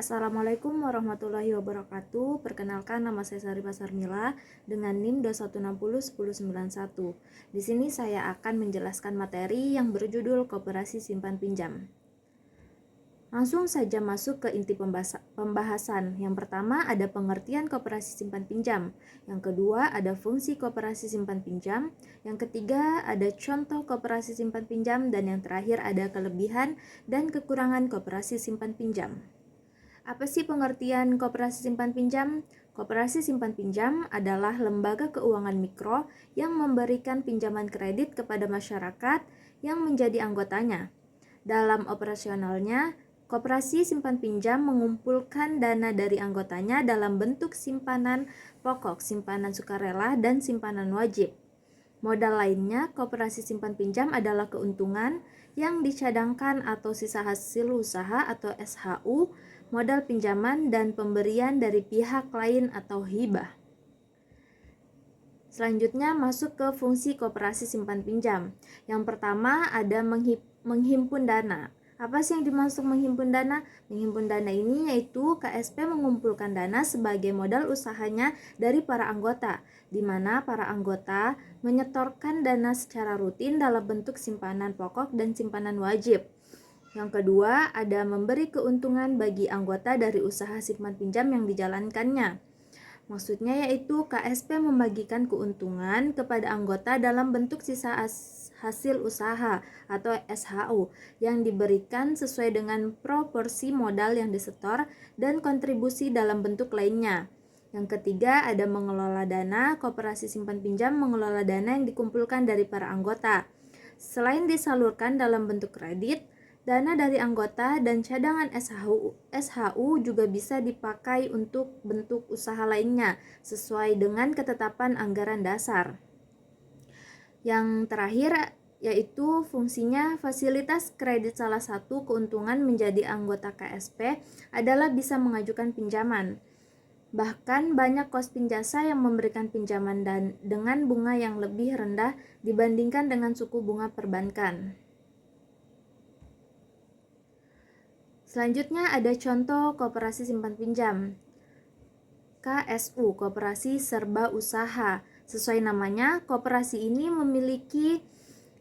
Assalamualaikum warahmatullahi wabarakatuh. Perkenalkan, nama saya Sarifah Sarmila dengan NIM 2160101. Di sini saya akan menjelaskan materi yang berjudul Koperasi Simpan Pinjam. Langsung saja masuk ke inti pembahasan. Yang pertama ada pengertian koperasi simpan pinjam. Yang kedua ada fungsi koperasi simpan pinjam. Yang ketiga ada contoh koperasi simpan pinjam. Dan yang terakhir ada kelebihan dan kekurangan koperasi simpan pinjam. Apa sih pengertian koperasi simpan pinjam? Koperasi simpan pinjam adalah lembaga keuangan mikro yang memberikan pinjaman kredit kepada masyarakat yang menjadi anggotanya. Dalam operasionalnya, koperasi simpan pinjam mengumpulkan dana dari anggotanya dalam bentuk simpanan pokok, simpanan sukarela, dan simpanan wajib. Modal lainnya, koperasi simpan pinjam adalah keuntungan yang dicadangkan atau sisa hasil usaha atau SHU, modal pinjaman dan pemberian dari pihak lain atau hibah. Selanjutnya masuk ke fungsi koperasi simpan pinjam. Yang pertama ada menghimpun dana. Apa sih yang dimaksud menghimpun dana? Menghimpun dana ini yaitu KSP mengumpulkan dana sebagai modal usahanya dari para anggota, di mana para anggota menyetorkan dana secara rutin dalam bentuk simpanan pokok dan simpanan wajib. Yang kedua, ada memberi keuntungan bagi anggota dari usaha simpan pinjam yang dijalankannya. Maksudnya yaitu KSP membagikan keuntungan kepada anggota dalam bentuk sisa hasil usaha atau SHU yang diberikan sesuai dengan proporsi modal yang disetor dan kontribusi dalam bentuk lainnya. Yang ketiga ada mengelola dana. Koperasi simpan pinjam mengelola dana yang dikumpulkan dari para anggota. Selain disalurkan dalam bentuk kredit, dana dari anggota dan cadangan SHU juga bisa dipakai untuk bentuk usaha lainnya sesuai dengan ketetapan anggaran dasar. Yang terakhir yaitu fungsinya fasilitas kredit. Salah satu keuntungan menjadi anggota KSP adalah bisa mengajukan pinjaman. Bahkan banyak kos pinjasa yang memberikan pinjaman dan dengan bunga yang lebih rendah dibandingkan dengan suku bunga perbankan. Selanjutnya ada contoh koperasi simpan pinjam. KSU, Koperasi Serba Usaha. Sesuai namanya, koperasi ini memiliki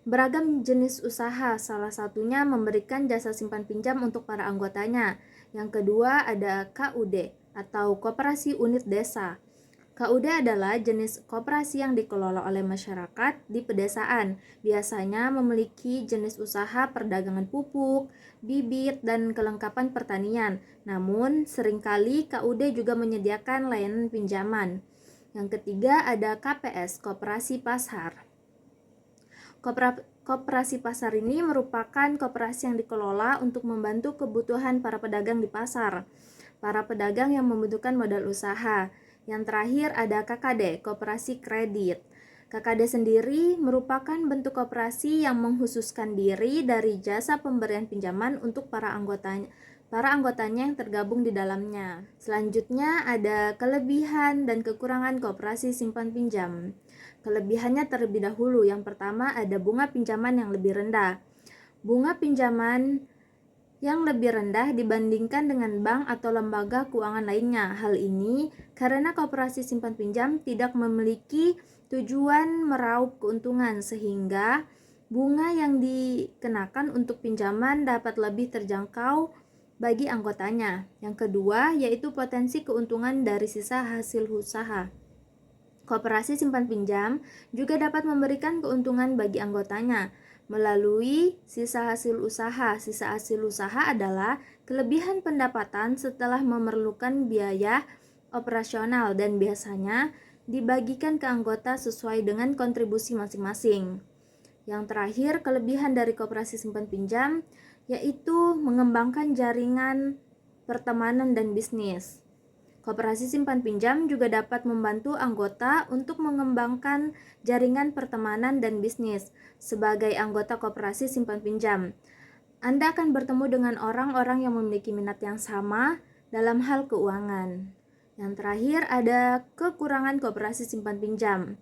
beragam jenis usaha, salah satunya memberikan jasa simpan pinjam untuk para anggotanya. Yang kedua ada KUD atau Koperasi Unit Desa. KUD adalah jenis koperasi yang dikelola oleh masyarakat di pedesaan. Biasanya memiliki jenis usaha perdagangan pupuk, bibit, dan kelengkapan pertanian. Namun, seringkali KUD juga menyediakan layanan pinjaman. Yang ketiga ada KPS, Koperasi Pasar. Koperasi pasar ini merupakan koperasi yang dikelola untuk membantu kebutuhan para pedagang di pasar. Para pedagang yang membutuhkan modal usaha. Yang terakhir ada KKD, Koperasi Kredit. KKD sendiri merupakan bentuk koperasi yang menghususkan diri dari jasa pemberian pinjaman untuk para anggotanya yang tergabung di dalamnya. Selanjutnya ada kelebihan dan kekurangan koperasi simpan pinjam. Kelebihannya terlebih dahulu. Yang pertama ada bunga pinjaman yang lebih rendah. Bunga pinjaman yang lebih rendah dibandingkan dengan bank atau lembaga keuangan lainnya. Hal ini karena koperasi simpan pinjam tidak memiliki tujuan meraup keuntungan sehingga bunga yang dikenakan untuk pinjaman dapat lebih terjangkau bagi anggotanya. Yang kedua yaitu potensi keuntungan dari sisa hasil usaha. Koperasi simpan pinjam juga dapat memberikan keuntungan bagi anggotanya melalui sisa hasil usaha. Sisa hasil usaha adalah kelebihan pendapatan setelah memerlukan biaya operasional dan biasanya dibagikan ke anggota sesuai dengan kontribusi masing-masing. Yang terakhir, kelebihan dari koperasi simpan pinjam yaitu mengembangkan jaringan pertemanan dan bisnis. Koperasi simpan pinjam juga dapat membantu anggota untuk mengembangkan jaringan pertemanan dan bisnis. Sebagai anggota koperasi simpan pinjam, Anda akan bertemu dengan orang-orang yang memiliki minat yang sama dalam hal keuangan. Yang terakhir ada kekurangan koperasi simpan pinjam.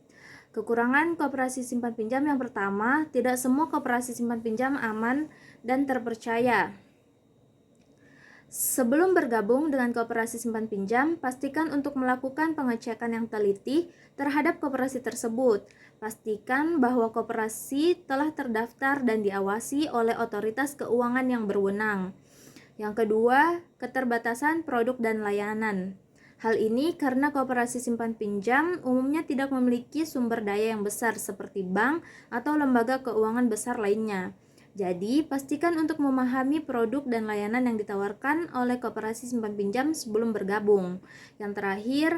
Kekurangan koperasi simpan pinjam yang pertama, tidak semua koperasi simpan pinjam aman dan terpercaya. Sebelum bergabung dengan koperasi simpan pinjam, pastikan untuk melakukan pengecekan yang teliti terhadap koperasi tersebut. Pastikan bahwa koperasi telah terdaftar dan diawasi oleh otoritas keuangan yang berwenang. Yang kedua, keterbatasan produk dan layanan. Hal ini karena koperasi simpan pinjam umumnya tidak memiliki sumber daya yang besar seperti bank atau lembaga keuangan besar lainnya. Jadi, pastikan untuk memahami produk dan layanan yang ditawarkan oleh koperasi simpan pinjam sebelum bergabung. Yang terakhir,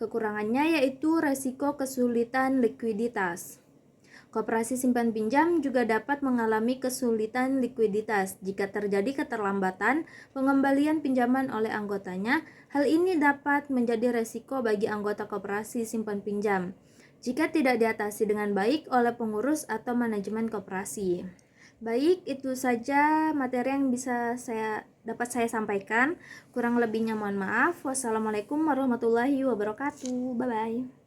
kekurangannya yaitu resiko kesulitan likuiditas. Koperasi simpan pinjam juga dapat mengalami kesulitan likuiditas jika terjadi keterlambatan pengembalian pinjaman oleh anggotanya. Hal ini dapat menjadi resiko bagi anggota koperasi simpan pinjam jika tidak diatasi dengan baik oleh pengurus atau manajemen koperasi. Baik, itu saja materi yang dapat saya sampaikan. Kurang lebihnya mohon maaf. Wassalamualaikum warahmatullahi wabarakatuh. Bye bye.